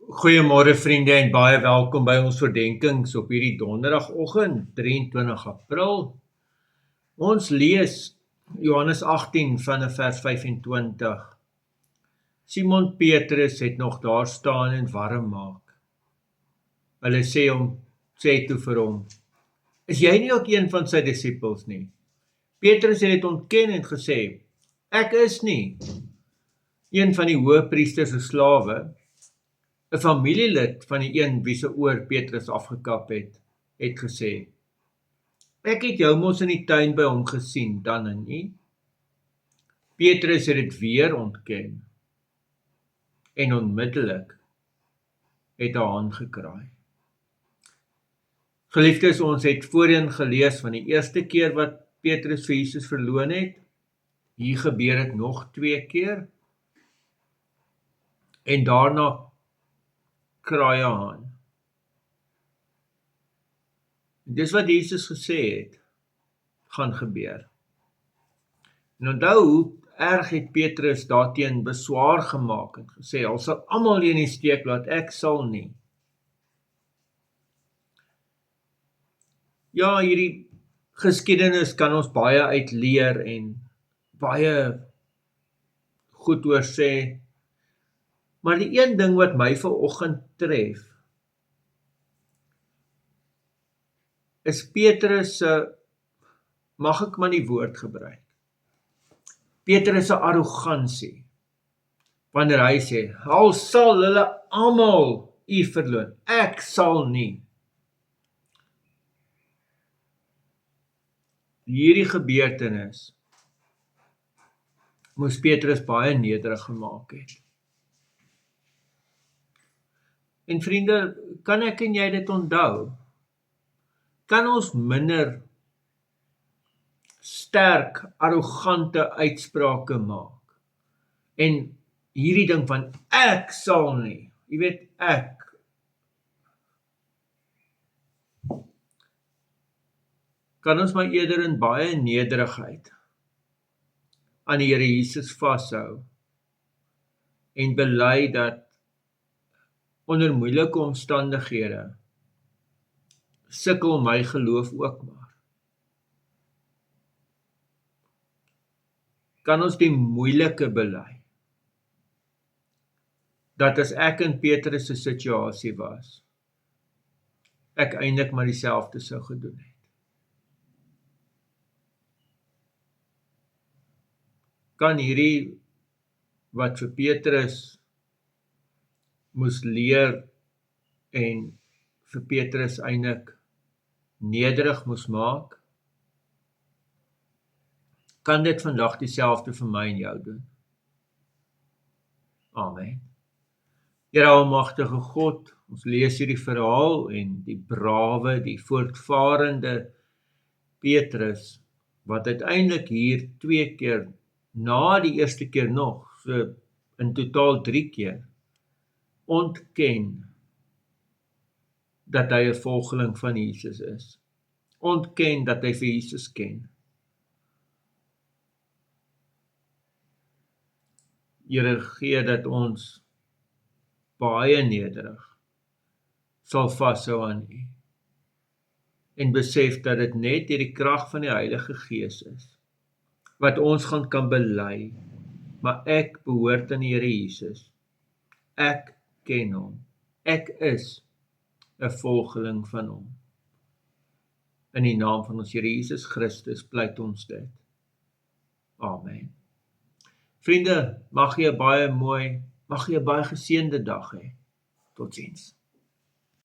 Goeiemôre vriende en baie welkom by ons oordenkings op hierdie donderdagoggend, 23 April. Ons lees Johannes 18 vanaf vers 25. Simon Petrus het nog daar staan en warm maak. Hulle sê toe vir hom: "Is jy nie ook een van sy disippels nie?" Petrus het dit ontken en gesê: "Ek is nie." Een van die hoëpriester se slawe, 'n familielid van die een wie se oor Petrus afgekap het gesê: "Ek het jou mos in die tuin by hom gesien, dan en nie?" Petrus het dit weer ontken en onmiddellik het 'n haan gekraai. Geliefdes, ons het voorheen gelees van die eerste keer wat Petrus vir Jesus verloon het. Hier gebeur dit nog 2 keer. En daarna kraai 'n haan. Dis wat Jesus gesê het gaan gebeur. En onthou hoe erg het Petrus daarteen beswaar gemaak en gesê: "Al sal almal in die steek laat, ek sal nie." Ja, hierdie geskiedenis kan ons baie uitleer en baie goed oor sê. Maar die een ding wat my vanoggend tref, is Petrus se, mag ek maar die woord gebruik, Petrus se arrogansie, wanneer hy sê: "Al sal hulle almal u verloon, ek sal nie." Hierdie gebeurtenis moes Petrus baie nederig gemaak het. En vriende, kan ek en jy dit onthou? Kan ons minder sterk, arrogante uitsprake maak? En hierdie ding van ek sal nie, jy weet, ek. Kan ons maar eerder in baie nederigheid aan die Here Jesus vashou en bely dat onder moeilike omstandighede sukkel my geloof ook maar. Kan ons die moeilike bely, dat as ek in Petrus se situasie was, ek eintlik maar dieselfde sou gedoen het. Kan hierdie wat vir Petrus moes leer en vir Petrus eintlik nederig moes maak, kan dit vandag dieselfde vir my en jou doen? Amen. Here almagtige God, ons lees hierdie verhaal en die brawe, die voortvarende Petrus, wat uiteindelik hier 2 keer, na die eerste keer nog, so in totaal 3 keer, ontken dat hy 'n volgeling van Jesus is. Ontken dat hy vir Jesus ken. Here, gee dat ons baie nederig sal vashou aan U en besef dat dit net deur die krag van die Heilige Gees is wat ons kan bely, maar ek behoort aan die Here Jesus. Ek ken hom. Ek is 'n volgeling van hom. In die naam van ons Here Jesus Christus pleit ons dit. Amen. Vriende, mag jy 'n baie geseënde dag hê. Totsiens.